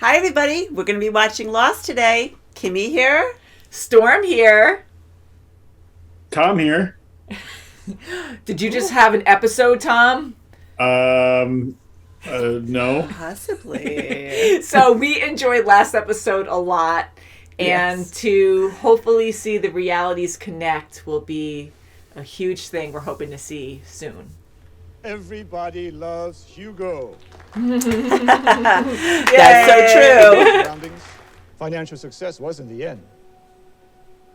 Hi, everybody. We're going to be watching Lost today. Kimmy here. Storm here. Tom here. Did you just have an episode, Tom? No. Possibly. So we enjoyed last episode a lot. And to hopefully see the realities connect will be a huge thing we're hoping to see soon. Everybody loves Hugo. That's so true. Financial success wasn't the end.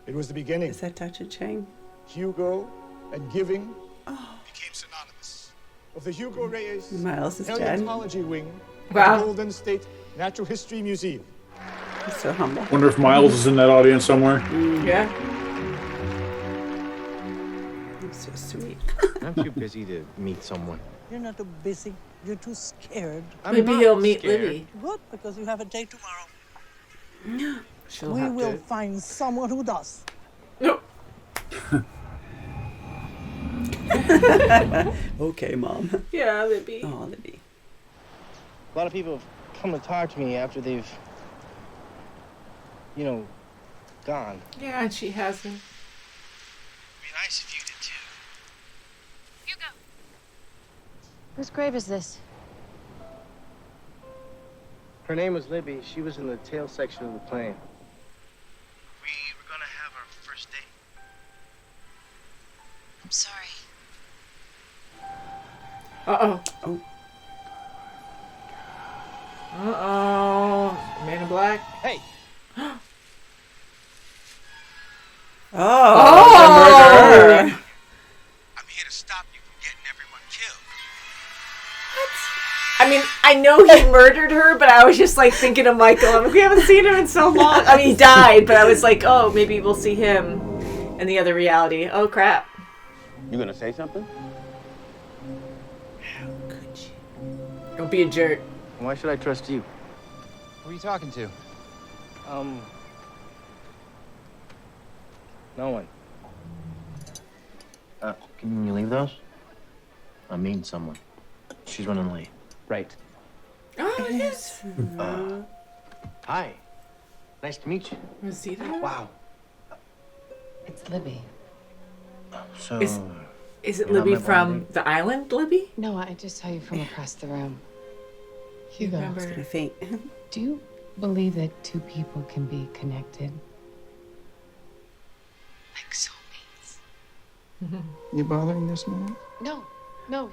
It was the beginning. Is that Dr. Cheng? Hugo and giving became synonymous. Of the Hugo Reyes Miles is dead. Paleontology Wing Wow. at the Golden State Natural History Museum. He's so humble. Wonder if Miles is in that audience somewhere. Yeah. He's so sweet. I'm too busy to meet someone. You're not too busy. You're too scared. Maybe he'll meet Libby. Good, because you have a date tomorrow. She'll We have will to. find someone who does. No. Okay, Mom. Yeah, Libby. Oh, Libby. A lot of people have come to talk to me after they've, gone. Yeah, and she hasn't. It'd be nice if you did too. Hugo! Whose grave is this? Her name was Libby. She was in the tail section of the plane. We were gonna have our first date. I'm sorry. Uh-oh. Oh. Uh-oh. Man in Black. Hey! Oh, the murderer. I'm here to stop you from getting everyone killed. I mean, I know he murdered her, but I was just like thinking of Michael. I'm like, we haven't seen him in so long. I mean, he died, but I was like, oh, maybe we'll see him in the other reality. Oh, crap. You gonna say something? How could you? Don't be a jerk. Why should I trust you? Who are you talking to? No one. Can you leave those? I'm meeting someone. She's running late. Right. Oh, yes. Hi. Nice to meet you. Was he there? Wow. It's Libby. So... Is it You're not Libby my from bonding? the island, Libby? No, I just saw you from across the room. Hugo, I was going to faint. do you believe that two people can be connected? Like soulmates? You bothering this man? No,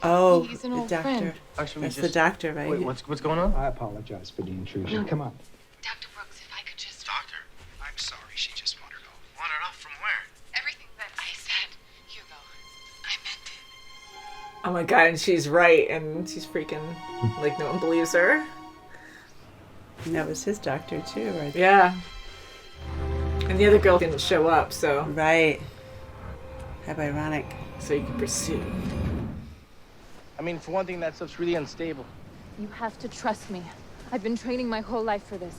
Oh, he's an the old doctor. friend. Actually, That's the doctor, right? Wait, what's going on? I apologize for the intrusion. Come on. Dr. Brooks, if I could just... Doctor, I'm sorry. She just wandered off. Wandered off from where? Everything that I said, Hugo, I meant it. Oh my god, and she's right, and she's freaking, like, no one believes her. And that was his doctor, too, right? Yeah. And the other girl didn't show up, so Right. How ironic. you can pursue. I mean, for one thing, that stuff's really unstable. You have to trust me. I've been training my whole life for this.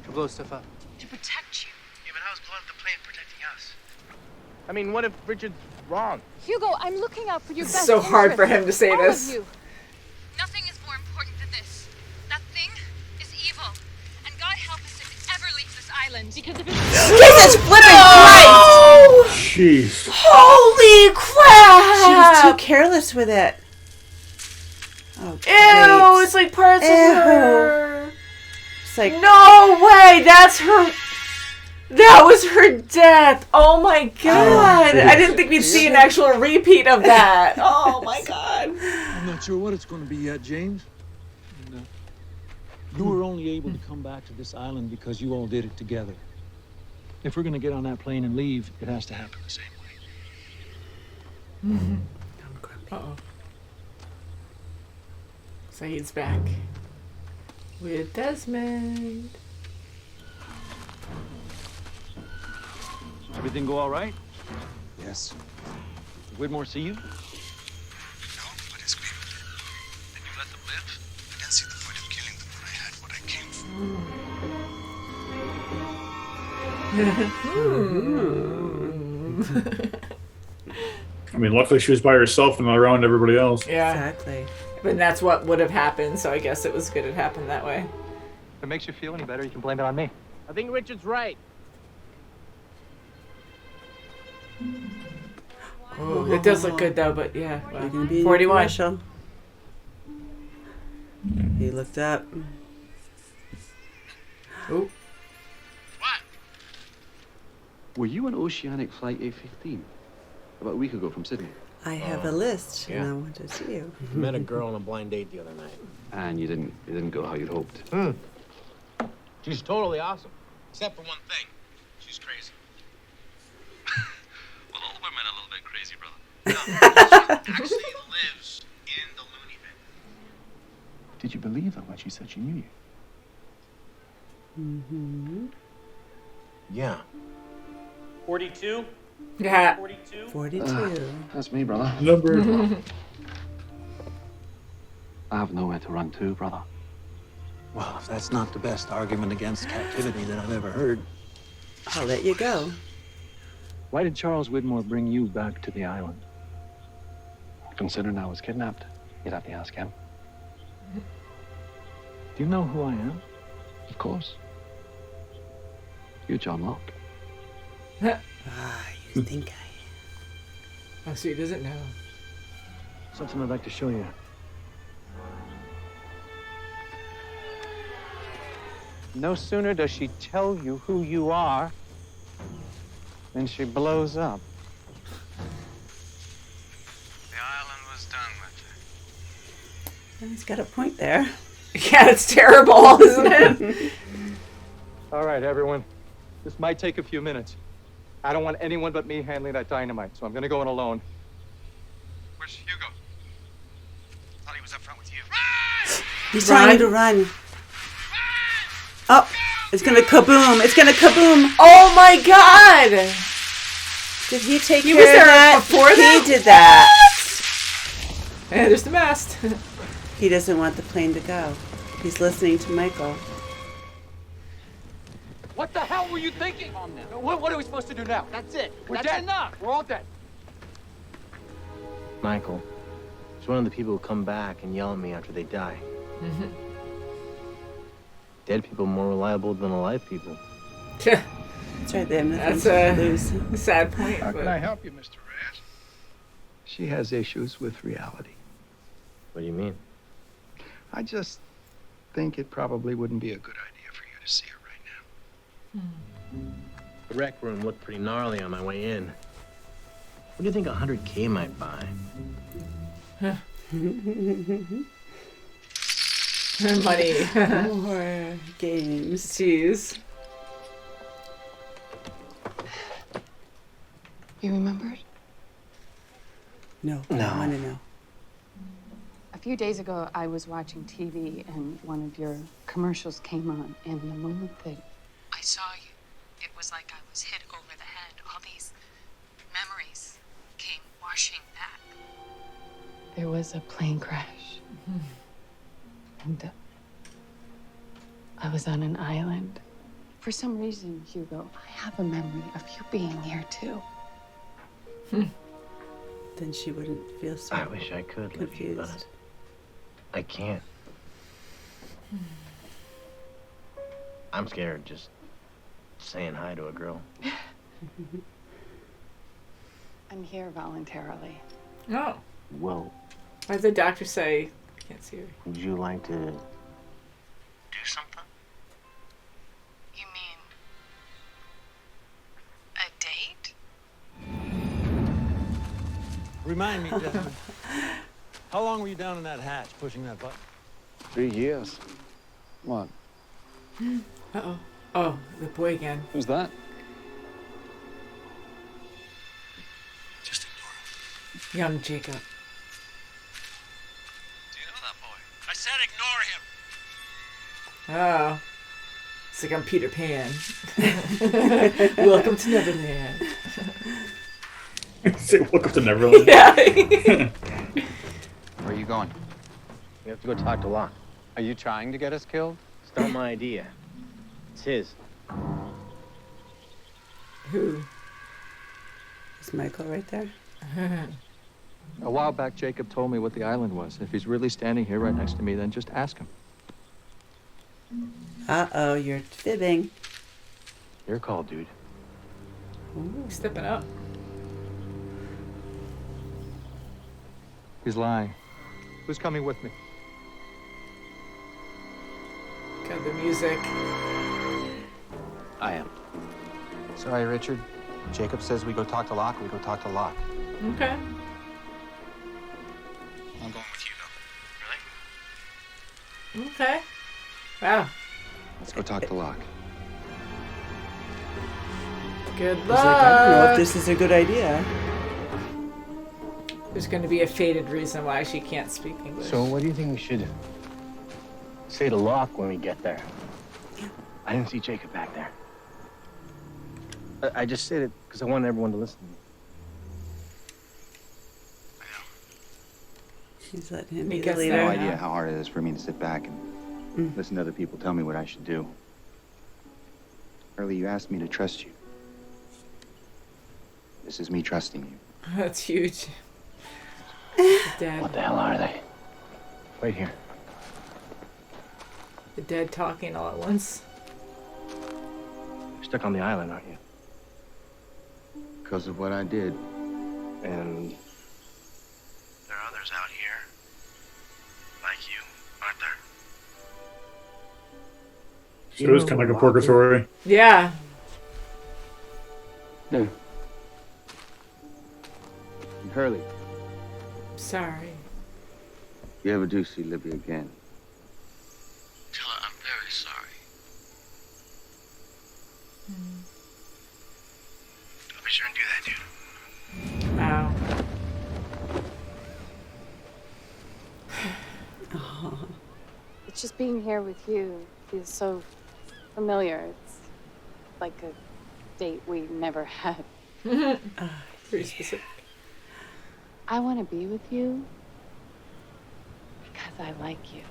To blow stuff up. To protect you. Yeah, but how's blowing up the plane protecting us? I mean, what if Richard's wrong? Hugo, I'm looking out for your It's best so hard for him to say all this. Of you. Nothing is more important than this. That thing is evil. And God help us if it ever leaves this island. Because if it's... Jesus flipping Christ! Jeez. Holy crap! She was too careless with it. Oh, Ew, great. it's like parts of Ew. her. It's like, No way, that's her. That was her death. Oh my god. I didn't think we'd see an actual repeat of that. Oh my god. I'm not sure what it's going to be yet, James. And, you were only able to come back to this island because you all did it together. If we're going to get on that plane and leave, it has to happen the same way. Uh-oh. Saeed's back. With Desmond. Everything go all right? Yes. Did Whitmore see you? No, but his people did. And you let them live? I didn't see the point of killing them when I had what I came for. I mean, luckily she was by herself and not around everybody else. Yeah. exactly. But that's what would have happened, so I guess it was good it happened that way. If it makes you feel any better, you can blame it on me. I think Richard's right. Oh, it does look good though, but yeah. You're gonna be in 41. commercial. He looked up. Oh. Were you on Oceanic Flight A15 about a week ago from Sydney? I have a list, yeah. and I want to see you. Met a girl on a blind date the other night. And you didn't go how you'd hoped. She's totally awesome. Except for one thing. She's crazy. Well, all women are a little bit crazy, brother. She actually lives in the loony bin. Did you believe her when she said she knew you? Mm-hmm. Yeah. 42? Yeah. 42? 42. That's me, brother. Number. I have nowhere to run to, brother. Well, if that's not the best argument against captivity that I've ever heard. I'll let you go. Why did Charles Widmore bring you back to the island? Considering I was kidnapped, you'd have to ask him. Do you know who I am? Of course. You're John Locke. You think Oh, so he doesn't know. Something I'd like to show you. No sooner does she tell you who you are than she blows up. The island was done with her. He's got a point there. Yeah, it's terrible, isn't it? All right, everyone. This might take a few minutes. I don't want anyone but me handling that dynamite, so I'm gonna go in alone. Where's Hugo? Thought he was up front with you. He's trying to run. Oh, it's gonna kaboom! It's gonna kaboom! Oh my god! Did he take He care was of there that? before that? He did that. And there's the mast. He doesn't want the plane to go. He's listening to Michael. What the hell were you thinking? What are we supposed to do now? That's it. We're That's dead. enough. We're all dead. Michael, it's one of the people who come back and yell at me after they die. Dead people more reliable than alive people. That's right, they have nothing That's to a lose. sad point. How but- can I help you, Mr. Reyes? She has issues with reality. What do you mean? I just think it probably wouldn't be a good idea for you to see her right now. The rec room looked pretty gnarly on my way in. What do you think 100K might buy? Money. More games. Jeez. You remembered? No. I want to know. A few days ago, I was watching TV and one of your commercials came on. And the moment that I saw you, it was like I was hit over the head. All these memories came washing back. There was a plane crash. And I was on an island. For some reason, Hugo, I have a memory of you being here too. Then she wouldn't feel so I wish I could, Libby, confused. but I can't. I'm scared just saying hi to a girl. I'm here voluntarily. Oh. Well, Why did the doctor say I can't see her? would you like to do something? You mean a date? Remind me, gentlemen. How long were you down in that hatch pushing that button? 3 years. What? Uh-oh. Oh, the boy again. Who's that? Just ignore him. Young Jacob. Do you know that boy? I said ignore him. Oh. It's like I'm Peter Pan. Welcome to Neverland. Say welcome to Neverland. Yeah. Where are you going? We have to go talk to Locke. Are you trying to get us killed? It's not my idea. It's his. Who? Is Michael right there? A while back, Jacob told me what the island was. If he's really standing here right next to me, then just ask him. Uh-oh, you're fibbing. Your call, dude. Ooh, stepping up. He's lying. Who's coming with me? Got the music. I am. Sorry, Richard. Jacob says we go talk to Locke, we go talk to Locke. Okay. I'm going with Hugo. Really? Okay. Wow. Let's go talk to Locke. Good He's luck. like, I don't know if this is a good idea. There's going to be a fated reason why she can't speak English. So what do you think we should say to Locke when we get there? I didn't see Jacob back there. I just said it because I wanted everyone to listen to me. He's letting him He be the gets leader. there. No idea how hard it is for me to sit back and listen to other people tell me what I should do. Earlier, you asked me to trust you. This is me trusting you. That's huge. Dead. What the hell are they? Wait here. The dead talking all at once. You're stuck on the island, aren't you? Because of what I did. And There are others out here. Like you, aren't there? So it's kind of like a purgatory. Yeah. no. And Hurley, Sorry. if you ever do see Libby again, Tell her I'm very sorry. I'll be sure and do that, dude. Wow. It's just being here with you feels so familiar. It's like a date we never had. Pretty specific. I want to be with you because I like you.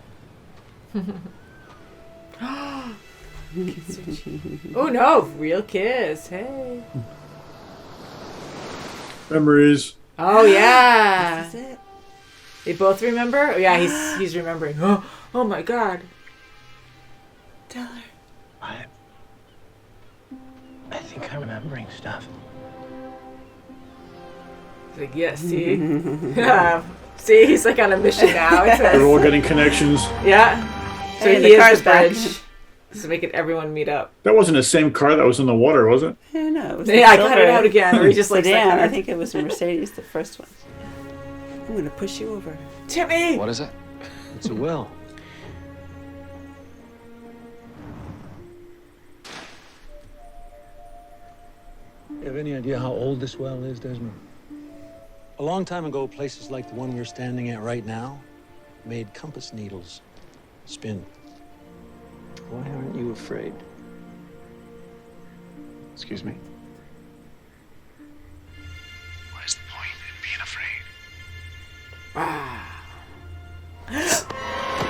Oh no, real kiss. Hey. Memories. Oh yeah. This is it. They both remember? Oh yeah, he's remembering. Oh my god. Tell her. I think I'm remembering stuff. He's like, yes, see? See, he's like on a mission now. It says. They're all getting connections. Yeah. So Hey, he the is car's the back. bridge. Just making everyone meet up. That wasn't the same car that was in the water, was it? I don't know. It was Yeah, I the cut it out again. Or he just like sedan. I think it was a Mercedes, the first one. I'm going to push you over. Timmy! what is it? It's a well. You have any idea how old this well is, Desmond? A long time ago, places like the one we're standing at right now made compass needles spin. Why aren't you afraid? Excuse me? What is the point in being afraid?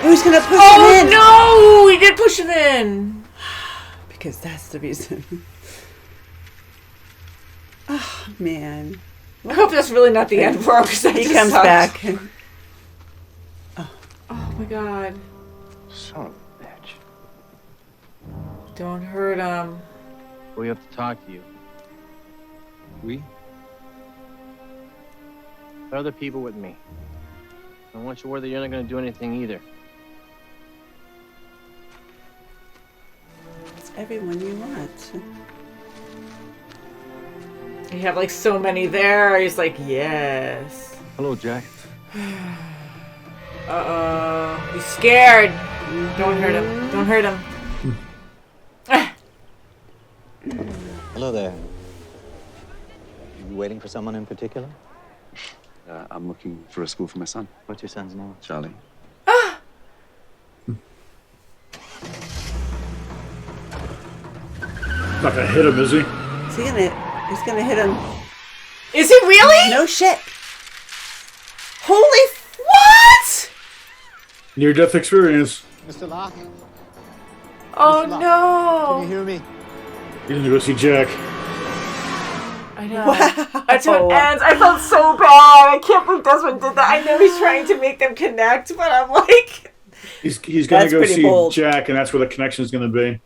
Who's going to push him Oh in? no! He did push him in! Because that's the reason. Oh, man. I hope that's really not the end for him because He comes back. Oh my god. Son of a bitch. Don't hurt him. We have to talk to you. We? There are other people with me. I want you to worry that you're not going to do anything either. It's everyone you want. You have like so many there. He's like, yes. Hello, Jack. Uh-oh. He's scared. Don't hurt him. Don't hurt him. Hello there. You waiting for someone in particular? I'm looking for a school for my son. What's your son's name? Charlie. Not gonna hit him, is he? He's gonna hit him. Is he really? No shit. Holy what? Near-death experience. Mr. Locke? Oh Mr. Locke, no. Can you hear me? He's gonna go see Jack. I know. That's how it ends. I felt so bad. I can't believe Desmond did that. I know he's trying to make them connect, but I'm like, He's going to go pretty see bold. Jack, and that's where the connection is going to be.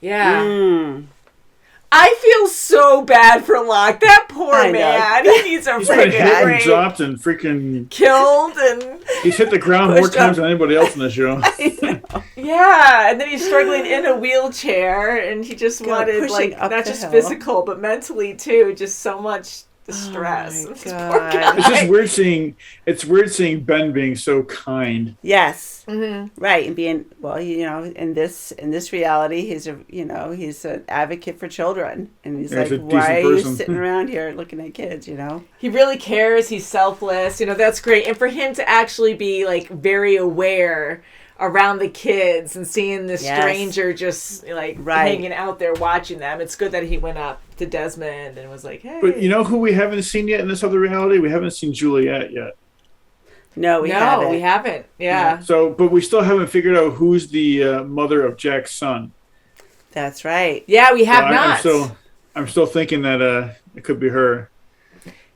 Yeah. I feel so bad for Locke. That poor man. He needs a He's been freaking hit and break. dropped and freaking Killed and he's hit the ground more times than anybody else in the show. yeah, and then he's struggling in a wheelchair, and he just wanted pushing like up not the just hill. physical but mentally too. Just so much distress. Oh my This poor God. guy. It's just weird seeing. It's weird seeing Ben being so kind. Yes. Mm-hmm. Right, and being in this reality, he's he's an advocate for children, and he's Yeah, he's like, a why are decent you person." sitting around here looking at kids? He really cares. He's selfless. That's great. And for him to actually be like very aware around the kids and seeing this Yes. stranger just like Right. hanging out there watching them. It's good that he went up to Desmond and was like, hey. But you know who we haven't seen yet in this other reality? We haven't seen Juliet yet. No, we haven't. Yeah. So, but we still haven't figured out who's the mother of Jack's son. That's right. Yeah, we have So not. I'm still thinking that it could be her.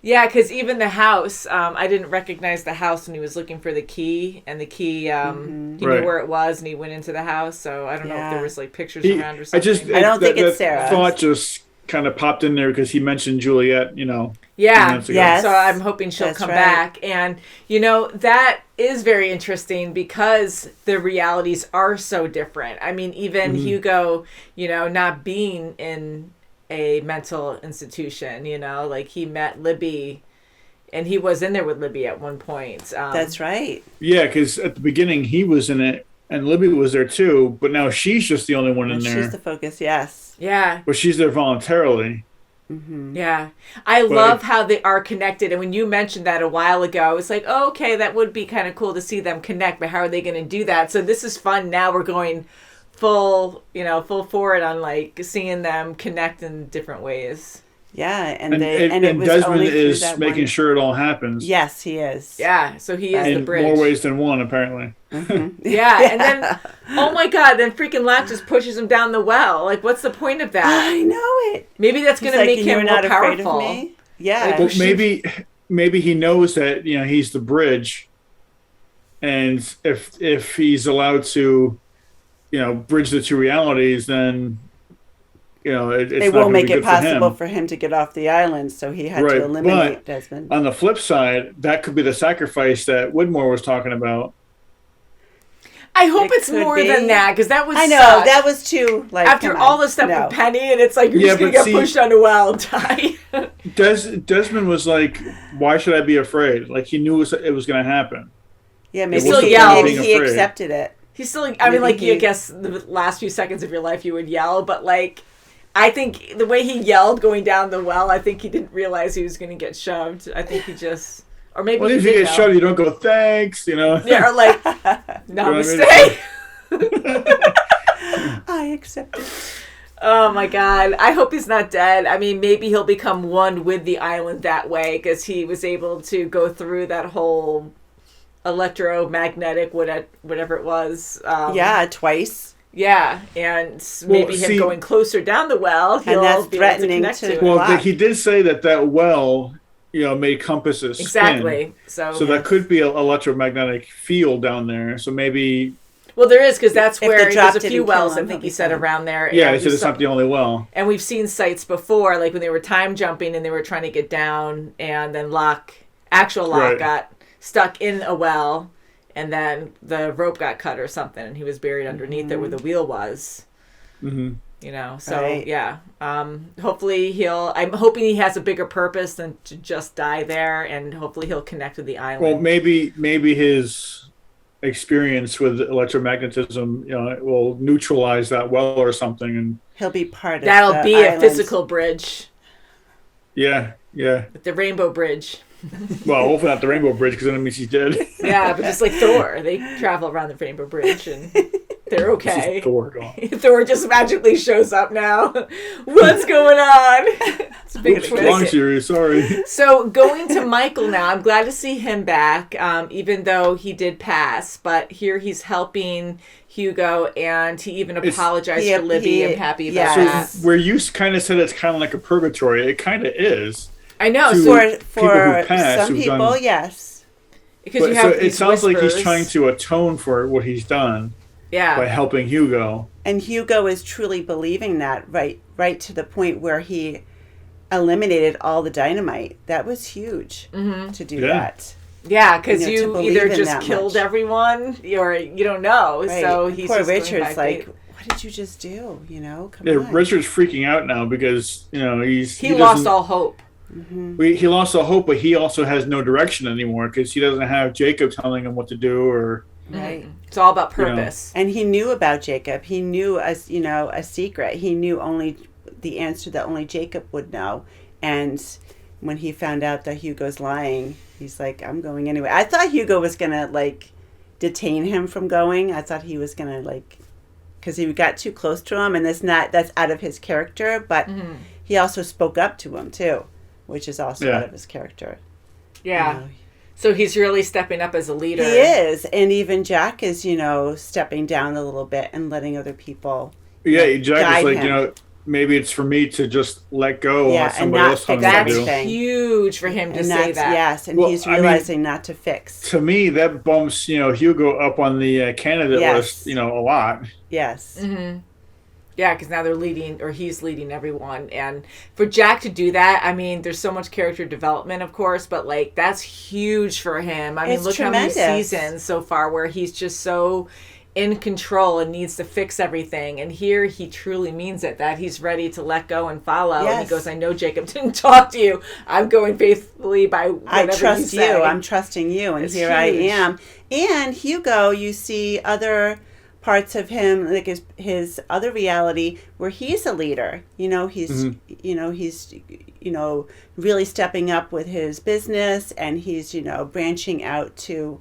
Yeah, because even the house, I didn't recognize the house when he was looking for the key, and the key, he knew Right. where it was, and he went into the house. So I don't know if there was like pictures around or I something. don't think it's that Sarah. Thought just kind of popped in there because he mentioned Juliet. Yeah, minutes ago. Yes. so I'm hoping she'll That's come right. back. And, that is very interesting because the realities are so different. I mean, even Hugo, not being in a mental institution, like he met Libby and he was in there with Libby at one point. That's right. Yeah, because at the beginning he was in it and Libby was there too, but now she's just the only one in And there. she's the focus. Yes. Yeah. But she's there voluntarily. Yeah. I love how they are connected. And when you mentioned that a while ago, I was like, oh, okay, that would be kind of cool to see them connect, but how are they going to do that? So this is fun. Now we're going full forward on like seeing them connect in different ways. Yeah, And it was Desmond only through is that making one. sure it all happens. Yes, he is. Yeah, so he is the In bridge. more ways than one, apparently. Yeah, and then, oh my God, then freaking Locke just pushes him down the well. Like, what's the point of that? I know it. Maybe that's going to He's make like, him "You're more not afraid powerful. of me?" Yeah. Like, Well, maybe he knows that he's the bridge, and if he's allowed to, bridge the two realities, then it's It not will gonna make be it good for possible him. for him to get off the island, so he had Right, to eliminate but Desmond. on the flip side, that could be the sacrifice that Widmore was talking about. I hope It it's could more be. than that, because that was I know, such- that was too, like, after come all on. the stuff No. with Penny, and it's like you're Yeah, just going to but get see- pushed on a well and die. Desmond was like, "Why should I be afraid?" Like he knew it was going to happen. Yeah, maybe still he, yelled. maybe he Being afraid. accepted it. He's still, I mean, Maybe like, he- I guess the last few seconds of your life you would yell, but like, I think the way he yelled going down the well, I think he didn't realize he was going to get shoved. I think he just, or maybe Well, he if you did get know. shot, you don't go thanks. Yeah, or like, namaste. I accept it. Oh my God. I hope he's not dead. I mean, maybe he'll become one with the island that way because he was able to go through that whole electromagnetic, whatever it was. Yeah, twice. Yeah, and maybe him going closer down the well, he'll that's be threatening able to connect to- to it. Well, he did say that well, made compasses spin. Exactly. So that could be an electromagnetic field down there. So maybe. Well, there is, because that's If they where there's dropped a it few and killed wells, I him, think he'll he be said, fine. around there. Yeah, and he said it's not the only well. And we've seen sites before, like when they were time jumping and they were trying to get down, and then actual Locke Right. got stuck in a well, and then the rope got cut or something, and he was buried underneath it where the wheel was. Mm-hmm. So Right. yeah. Hopefully I'm hoping he has a bigger purpose than to just die there, and hopefully he'll connect with the island. Well, maybe his experience with electromagnetism, will neutralize that well or something, and He'll be part of That'll the be island. a physical bridge. yeah. The Rainbow Bridge. Well, hopefully not the Rainbow Bridge, because then it means he's dead. Yeah, but just like Thor, they travel around the Rainbow Bridge and they're okay. Thor gone. Thor just magically shows up now. What's going on? It's a big Oops, twist. wrong series. Sorry. So going to Michael now, I'm glad to see him back, even though he did pass. But here he's helping Hugo, and he even apologized for Libby. I'm happy about that. So where you kind of said it's kind of like a purgatory, it kind of is. I know. To So people who pass, some who've people, done- yes. Because But you so have it these sounds like he's whispers. trying to atone for what he's done Yeah. by helping Hugo. And Hugo is truly believing that, right to the point where he eliminated all the dynamite. That was huge to do that. Yeah, because to you believe either in just that killed much. everyone or you don't know. Right. So And he's poor just going Richard's by like, faith. what did you just do? Come Yeah, on. Richard's freaking out now because he lost doesn't- all hope. He lost all hope, but he also has no direction anymore because he doesn't have Jacob telling him what to do or. Right. It's all about purpose. And he knew about Jacob. He knew a secret. He knew only the answer that only Jacob would know. And when he found out that Hugo's lying, he's like, I'm going anyway. I thought Hugo was going to detain him from going. I thought he was going to because he got too close to him, and that's out of his character, but he also spoke up to him too, which is also out of his character. Yeah. So he's really stepping up as a leader. He is, and even Jack is, stepping down a little bit and letting other people. Yeah, Jack guide is like, him. maybe it's for me to just let go and let and somebody not else tell fix me what to do. That's huge for him to And say that's that. yes, and Well, he's I mean, realizing not to fix. To me, that bumps Hugo up on the candidate Yes. list, a lot. Yes. Mm-hmm. Yeah, because now they're leading, or he's leading everyone. And for Jack to do that, I mean, there's so much character development, of course, but that's huge for him. I mean, It's look tremendous. how many seasons so far where he's just so in control and needs to fix everything. And here he truly means it, that he's ready to let go and follow. And he Yes. goes, I know Jacob didn't talk to you. I'm going faithfully by whatever I trust you say. I'm trusting you, and It's here I huge. am. And Hugo, you see other parts of him, like his other reality, where he's a leader. He's he's really stepping up with his business, and he's branching out to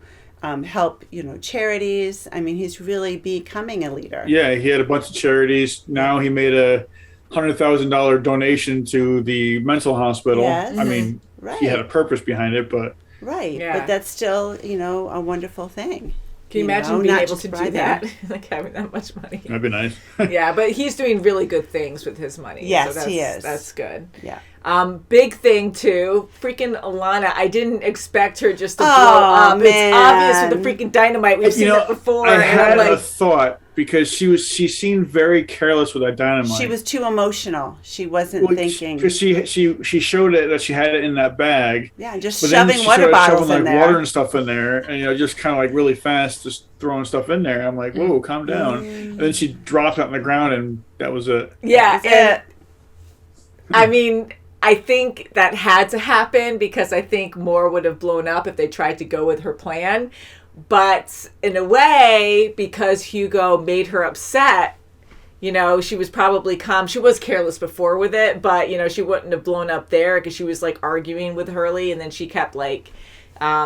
help charities. I mean, he's really becoming a leader. Yeah, he had a bunch of charities. Now he made a $100,000 donation to the mental hospital. Yes. I mean, he had a purpose behind it, but Right, Yeah. but that's still a wonderful thing. Can you imagine being not able just to do bribing. that? Having that much money. that'd be nice. Yeah, but he's doing really good things with his money. Yes, so he is. That's good. Yeah. Big thing too, freaking Alana. I didn't expect her just to blow Oh, up. man. It's obvious with the freaking dynamite. We've seen that before. I and had I'm a like, thought because she seemed very careless with that dynamite. She was too emotional. She wasn't thinking. Because she showed it that she had it in that bag. Yeah, just but then shoving she water started bottles shoving, in like, there. water and stuff in there, and just kind of really fast, just throwing stuff in there. I'm like, whoa, calm down. And then she dropped it on the ground, and that was it. yeah. That was And, I mean, I think that had to happen because I think more would have blown up if they tried to go with her plan. But in a way, because Hugo made her upset, she was probably calm. She was careless before with it, but, she wouldn't have blown up there because she was, arguing with Hurley, and then she kept,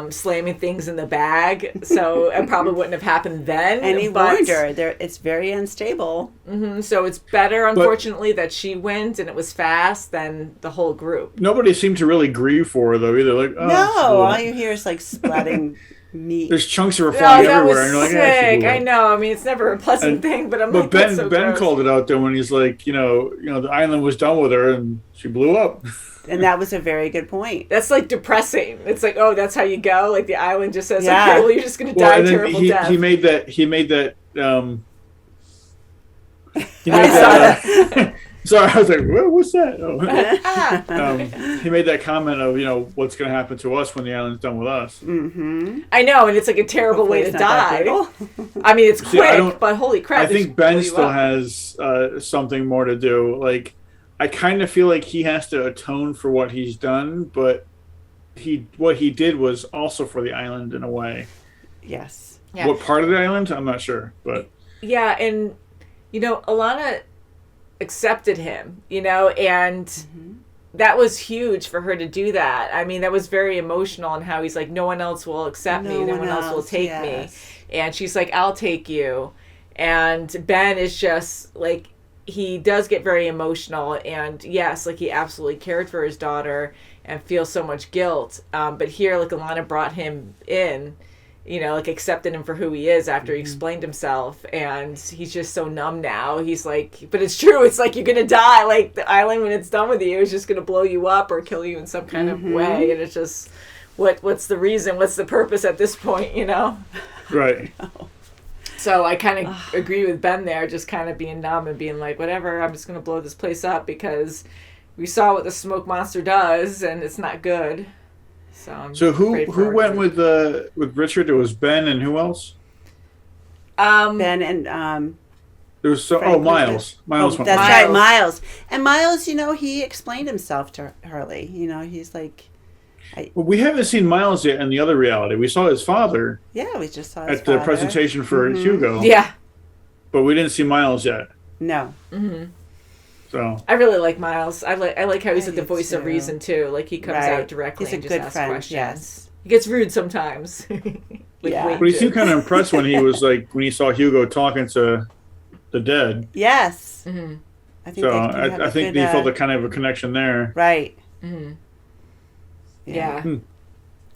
slamming things in the bag. So it probably wouldn't have happened then. And he but, warned her. It's very unstable. So it's better, unfortunately, that she wins and it was fast than the whole group. Nobody seemed to really grieve for her, though, either. Like, oh, No, she blew all up. you hear is splatting meat. There's chunks of her Oh, flying that everywhere. was and you're like, yeah, she sick. blew I up. know. I mean, it's never a pleasant thing, but I'm But like, Ben that's so Ben gross. called it out there when he's like, the island was done with her and she blew up. And that was a very good point. That's depressing. It's like, oh, that's how you go. Like the island just says, Yeah. okay, well, you're just gonna Well, die a and then terrible death. he made that he made that sorry, I was like, what's that? Oh. He made that comment of, what's going to happen to us when the island's done with us. Mm-hmm. I know, and it's like a terrible Hopefully way to it's not that die. I mean, it's See, I quick, don't- but holy crap! I they think just Ben blow you still up. has something more to do. Like, I kind of feel like he has to atone for what he's done, but what he did was also for the island in a way. Yes. Yeah. What part of the island? I'm not sure, but Yeah, and Alana accepted him, and that was huge for her to do that. I mean, that was very emotional, and how he's like, no one else will accept me, no one else will take me, and she's like, I'll take you. And Ben is just like, he does get very emotional, and yes, like he absolutely cared for his daughter and feels so much guilt, but here, like, Alana brought him in, accepted him for who he is after he explained himself, and he's just so numb now. He's like, but it's true, it's like, you're gonna die. Like, the island, when it's done with you, is just gonna blow you up or kill you in some kind of way, and it's just, what's the reason? What's the purpose at this point? You know. Right. So I kind of agree with Ben there, just kind of being numb and being like, whatever, I'm just going to blow this place up because we saw what the smoke monster does and it's not good. So who went with Richard? It was Ben and who else? Ben and there was Miles. Miles went. That's with right, Miles. And Miles, he explained himself to Hurley. He's like. Well, we haven't seen Miles yet in the other reality. We saw his father. Yeah, we just saw his at father. the presentation for Hugo. Yeah. But we didn't see Miles yet. No. Mm-hmm. So I really like Miles. I like how he's like the voice of reason too. Like he comes out directly he's a and just good asks friend, questions. yes. He gets rude sometimes. But he seemed kind of impressed when he saw Hugo talking to the dead. Yes. Mm-hmm. I think they felt a kind of a connection there. Right. Mm-hmm. Yeah.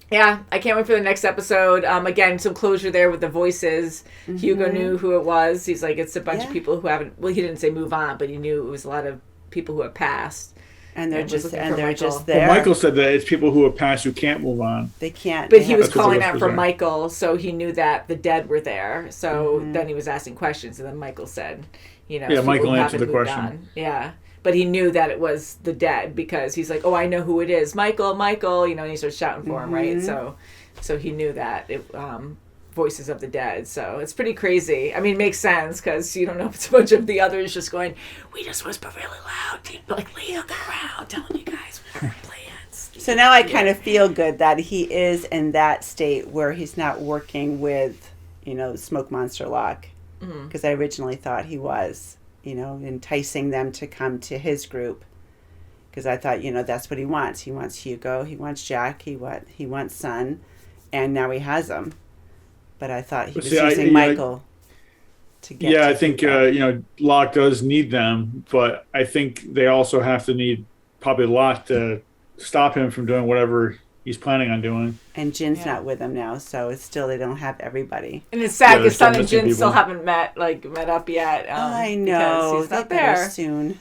Yeah, I can't wait for the next episode. Again, some closure there with the voices. Mm-hmm. Hugo knew who it was. He's like, it's a bunch of people who haven't. Well, he didn't say move on, but he knew it was a lot of people who have passed, and they're just there. Well, Michael said that it's people who have passed who can't move on. They can't. But he was calling out for Michael, so he knew that the dead were there. So then he was asking questions, and then Michael said, Michael answered the question. On. Yeah. But he knew that it was the dead because he's like, oh, I know who it is. Michael, and he starts shouting for him, right? So he knew that it voices of the dead. So it's pretty crazy. I mean, it makes sense because you don't know if it's a bunch of the others just going, we just whisper really loud. Like, look around telling you guys what our plans. So now I kind of feel good that he is in that state where he's not working with, the smoke monster lock. Because I originally thought he was. Enticing them to come to his group. Because I thought, that's what he wants. He wants Hugo. He wants Jack. He wants Son. And now he has them. But I thought he was using Michael to get to I think, Locke does need them. But I think they also have to need probably Locke to stop him from doing whatever he's planning on doing. And Jin's not with him now, so it's still they don't have everybody. And it's sad because Son and Jin still haven't met up yet. I know. He's not there soon.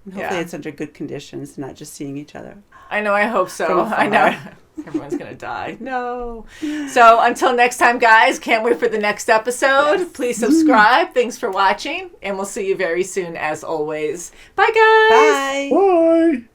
Hopefully it's under good conditions, not just seeing each other. I know. I hope so. I know. Everyone's gonna die. No. So until next time, guys. Can't wait for the next episode. Yes. Please subscribe. Thanks for watching, and we'll see you very soon, as always. Bye, guys. Bye. Bye.